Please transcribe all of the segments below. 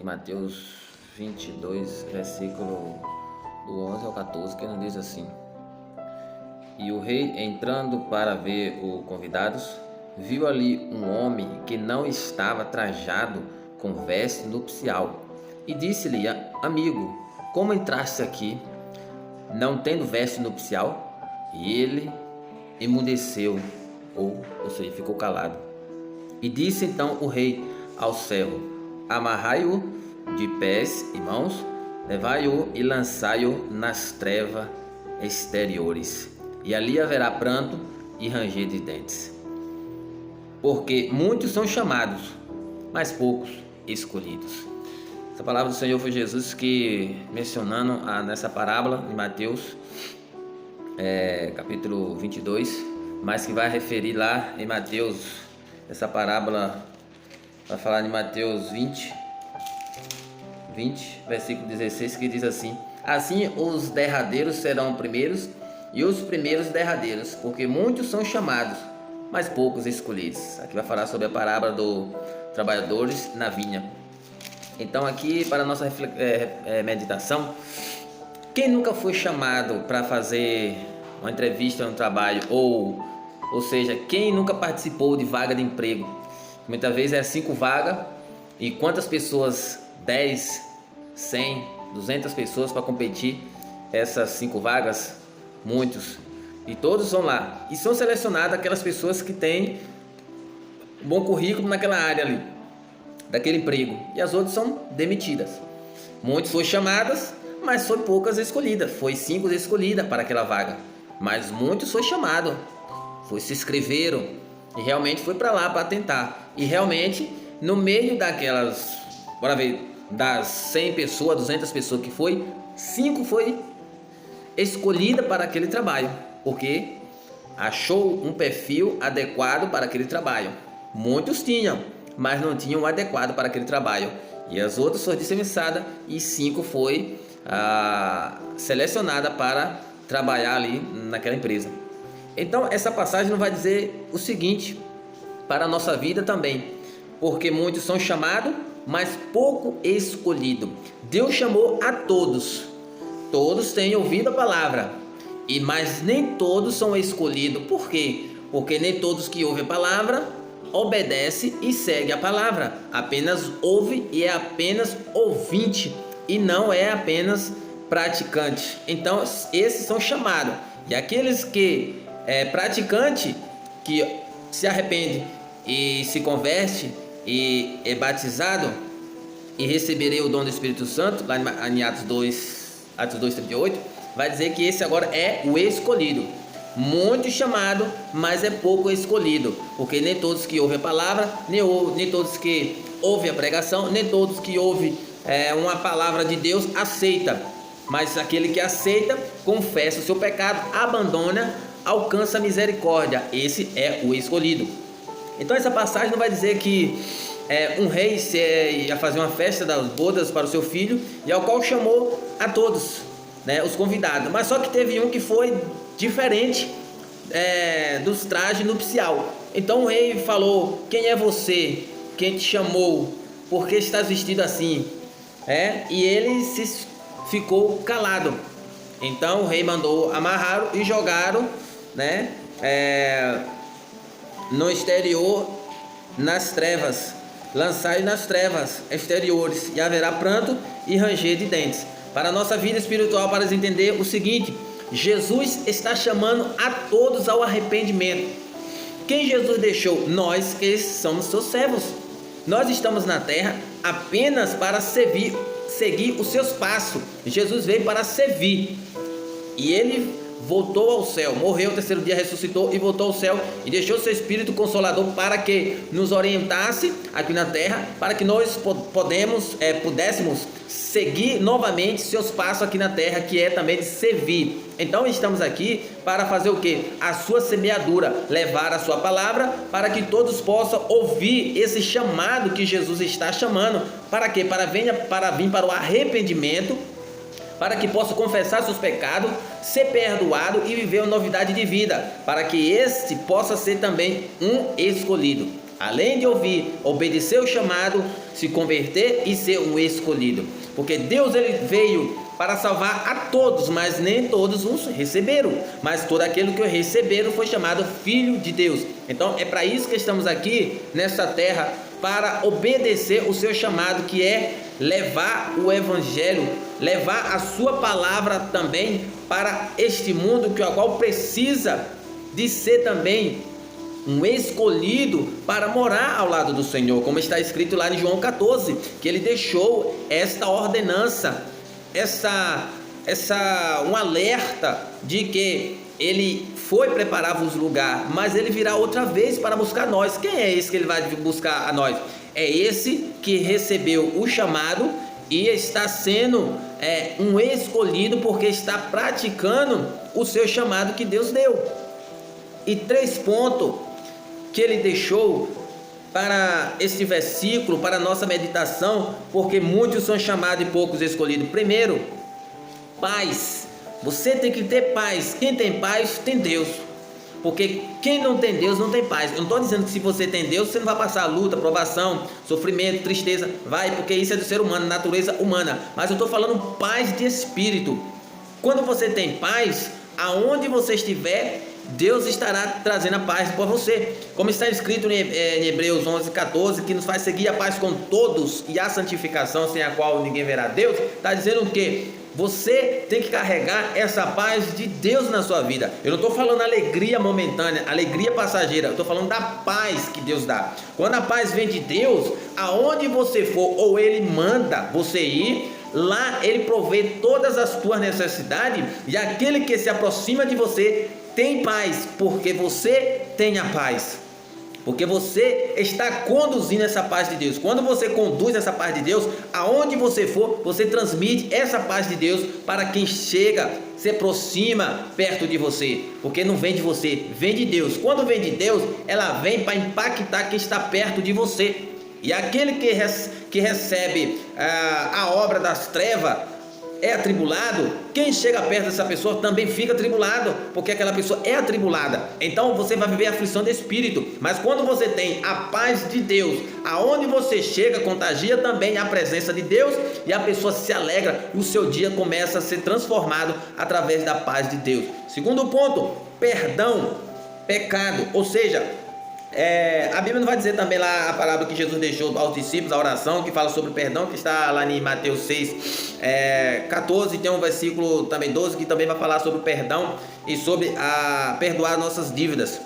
em Mateus 22, versículo do 11 ao 14, que nos diz assim: E o rei, entrando para ver os convidados, viu ali um homem que não estava trajado com veste nupcial, e disse-lhe: Amigo, como entraste aqui, não tendo veste nupcial? E ele emudeceu, ou seja, ficou calado. E disse então o rei ao servo: Amarrai-o de pés e mãos, levai-o e lançai-o nas trevas exteriores, e ali haverá pranto e ranger de dentes. Porque muitos são chamados, mas poucos escolhidos. Essa palavra do Senhor foi Jesus que, mencionando nessa parábola de Mateus, capítulo 22, mas que vai referir lá em Mateus, essa parábola vai falar de Mateus 20, versículo 16, que diz assim: Assim os derradeiros serão primeiros, e os primeiros derradeiros, porque muitos são chamados, mas poucos escolhidos. Aqui vai falar sobre a parábola dos trabalhadores na vinha. Então aqui, para a nossa meditação, quem nunca foi chamado para fazer uma entrevista no trabalho, ou seja, quem nunca participou de vaga de emprego? Muitas vezes 5 vagas, e quantas pessoas? 10, 100, 200 pessoas para competir essas 5 vagas? Muitos. E todos vão lá, e são selecionadas aquelas pessoas que têm um bom currículo naquela área ali, daquele emprego, e as outras são demitidas. Muitos foram chamadas, mas foi poucas escolhidas. Foi 5 escolhidas para aquela vaga, mas muitos foram chamados, se inscreveram e realmente foi para lá para tentar. E realmente, no meio daquelas, bora ver, das 100 pessoas, 200 pessoas que foi, 5 foi escolhida para aquele trabalho, porque achou um perfil adequado para aquele trabalho. Muitos tinham, mas não tinham o adequado para aquele trabalho, e as outras foram dispensadas, e 5 foi selecionada para trabalhar ali naquela empresa. Então essa passagem não vai dizer o seguinte para a nossa vida também: porque muitos são chamados, mas pouco escolhido. Deus chamou a todos, todos têm ouvido a palavra, mas nem todos são escolhidos. Por quê? Porque nem todos que ouvem a palavra obedece e segue a palavra, apenas ouve e é apenas ouvinte, e não é apenas praticante. Então esses são chamados, e aqueles que praticante, que se arrepende e se converte e é batizado e receberei o dom do Espírito Santo, lá em Atos 2:38, vai dizer que esse agora é o escolhido. Muito chamado, mas é pouco escolhido, porque nem todos que ouvem a palavra, nem todos que ouvem a pregação, nem todos que ouvem uma palavra de Deus aceita. Mas aquele que aceita, confessa o seu pecado, abandona, alcança a misericórdia. Esse é o escolhido. Então essa passagem não vai dizer que um rei ia fazer uma festa das bodas para o seu filho, e ao qual chamou a todos, os convidados, mas só que teve um que foi diferente dos trajes nupcial. Então o rei falou: Quem é você? Quem te chamou? Por que estás vestido assim? E ele ficou calado. Então o rei mandou amarrá-lo e jogaram no exterior, nas trevas. Lançai nas trevas exteriores, e haverá pranto e ranger de dentes. Para a nossa vida espiritual, para entender o seguinte: Jesus está chamando a todos ao arrependimento. Quem Jesus deixou? Nós que somos seus servos. Nós estamos na terra apenas para seguir os seus passos. Jesus veio para servir, e ele voltou ao céu, morreu, o terceiro dia ressuscitou e voltou ao céu, e deixou seu Espírito Consolador para que nos orientasse aqui na terra, para que nós pudéssemos seguir novamente seus passos aqui na terra, que é também de servir. Então estamos aqui para fazer o que? A sua semeadura, levar a sua palavra, para que todos possam ouvir esse chamado que Jesus está chamando. Para quê? Para vir para o arrependimento, para que possa confessar seus pecados, ser perdoado e viver uma novidade de vida, para que este possa ser também um escolhido. Além de ouvir, obedecer o chamado, se converter e ser um escolhido. Porque Deus ele veio para salvar a todos, mas nem todos os receberam. Mas todo aquele que o receberam foi chamado filho de Deus. Então é para isso que estamos aqui nessa terra, para obedecer o seu chamado, que é levar o evangelho, levar a sua palavra também para este mundo, que o qual precisa de ser também um escolhido para morar ao lado do Senhor, como está escrito lá em João 14, que ele deixou esta ordenança, um alerta de que ele foi preparar-vos lugar, mas ele virá outra vez para buscar nós. Quem é esse que ele vai buscar a nós? É esse que recebeu o chamado e está sendo um escolhido, porque está praticando o seu chamado que Deus deu. E 3 pontos que ele deixou para este versículo, para a nossa meditação, porque muitos são chamados e poucos escolhidos. Primeiro, paz. Você tem que ter paz. Quem tem paz tem Deus, porque quem não tem Deus não tem paz. Eu não estou dizendo que se você tem Deus você não vai passar luta, provação, sofrimento, tristeza. Vai, porque isso é do ser humano, natureza humana. Mas eu estou falando paz de espírito. Quando você tem paz, aonde você estiver, Deus estará trazendo a paz para você, como está escrito em Hebreus 11:14, que nos faz seguir a paz com todos e a santificação, sem a qual ninguém verá Deus. Está dizendo que você tem que carregar essa paz de Deus na sua vida. Eu não estou falando alegria momentânea, alegria passageira, eu estou falando da paz que Deus dá. Quando a paz vem de Deus, aonde você for, ou Ele manda você ir, lá Ele provê todas as tuas necessidades, e aquele que se aproxima de você tem paz, porque você tem a paz, porque você está conduzindo essa paz de Deus. Quando você conduz essa paz de Deus, aonde você for, você transmite essa paz de Deus para quem chega, se aproxima perto de você, porque não vem de você, vem de Deus. Quando vem de Deus, ela vem para impactar quem está perto de você. E aquele que recebe a obra das trevas é atribulado, quem chega perto dessa pessoa também fica atribulado, porque aquela pessoa é atribulada. Então você vai viver a aflição do espírito. Mas quando você tem a paz de Deus, aonde você chega, contagia também a presença de Deus, e a pessoa se alegra, e o seu dia começa a ser transformado através da paz de Deus. Segundo ponto, perdão, pecado, ou seja, a Bíblia não vai dizer também lá a palavra que Jesus deixou aos discípulos, a oração que fala sobre perdão, que está lá em Mateus 6:14, tem um versículo também 12 que também vai falar sobre perdão e sobre perdoar nossas dívidas.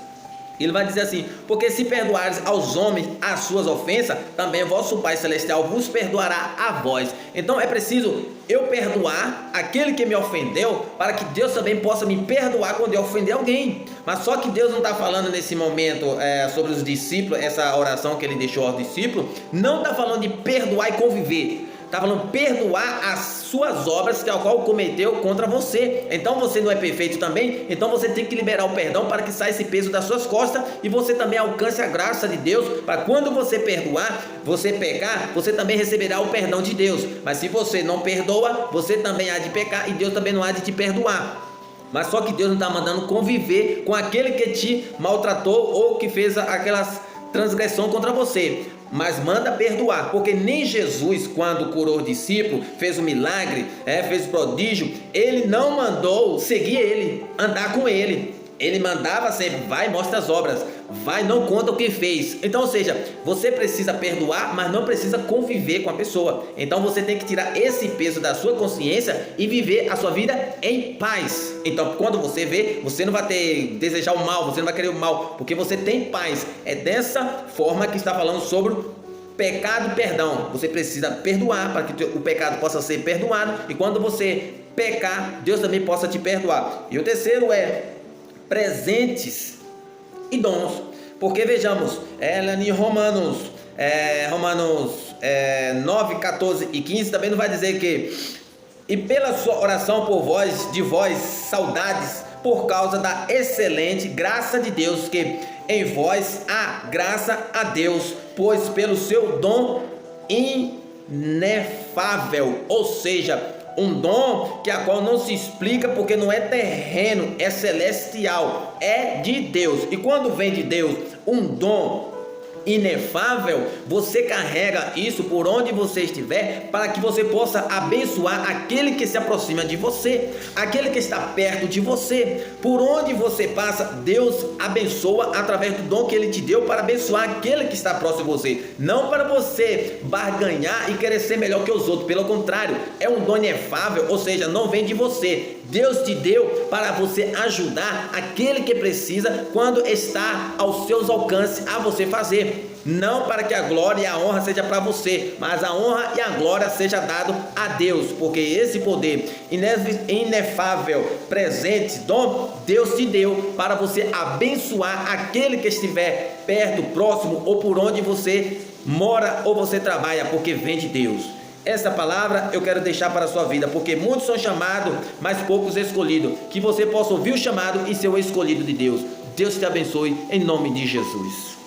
Ele vai dizer assim: porque se perdoares aos homens as suas ofensas, também o vosso Pai Celestial vos perdoará a vós. Então é preciso eu perdoar aquele que me ofendeu, para que Deus também possa me perdoar quando eu ofender alguém. Mas só que Deus não está falando nesse momento sobre os discípulos, essa oração que ele deixou aos discípulos, não está falando de perdoar e conviver. Está falando perdoar as suas obras que ao qual cometeu contra você. Então você não é perfeito também, então você tem que liberar o perdão para que saia esse peso das suas costas, e você também alcance a graça de Deus, para quando você perdoar, você pecar, você também receberá o perdão de Deus. Mas se você não perdoa, você também há de pecar, e Deus também não há de te perdoar. Mas só que Deus não está mandando conviver com aquele que te maltratou ou que fez aquelas transgressão contra você, mas manda perdoar, porque nem Jesus, quando curou o discípulo, fez um milagre, fez um prodígio, ele não mandou seguir ele, andar com ele. Ele mandava sempre: vai, mostra as obras, vai, não conta o que fez. Então, ou seja, você precisa perdoar, mas não precisa conviver com a pessoa. Então você tem que tirar esse peso da sua consciência e viver a sua vida em paz. Então quando você vê, você não vai desejar o mal, você não vai querer o mal, porque você tem paz. É dessa forma que está falando sobre pecado e perdão. Você precisa perdoar para que o pecado possa ser perdoado, e quando você pecar, Deus também possa te perdoar. E o terceiro é presentes e dons, porque vejamos, em Romanos 9, 14 e 15 também não vai dizer que: e pela sua oração por vós, de vós saudades, por causa da excelente graça de Deus, que em vós há graça a Deus, pois pelo seu dom inefável, ou seja, um dom que a qual não se explica, porque não é terreno, é celestial, é de Deus. E quando vem de Deus um dom, inefável, você carrega isso por onde você estiver, para que você possa abençoar aquele que se aproxima de você, aquele que está perto de você. Por onde você passa, Deus abençoa através do dom que Ele te deu para abençoar aquele que está próximo de você, não para você barganhar e querer ser melhor que os outros. Pelo contrário, é um dom inefável, ou seja, não vem de você. Deus te deu para você ajudar aquele que precisa quando está aos seus alcances a você fazer. Não para que a glória e a honra seja para você, mas a honra e a glória seja dado a Deus, porque esse poder inefável, presente, dom, Deus te deu para você abençoar aquele que estiver perto, próximo ou por onde você mora ou você trabalha, porque vem de Deus. Essa palavra eu quero deixar para a sua vida, porque muitos são chamados, mas poucos escolhidos. Que você possa ouvir o chamado e ser o escolhido de Deus. Deus te abençoe, em nome de Jesus.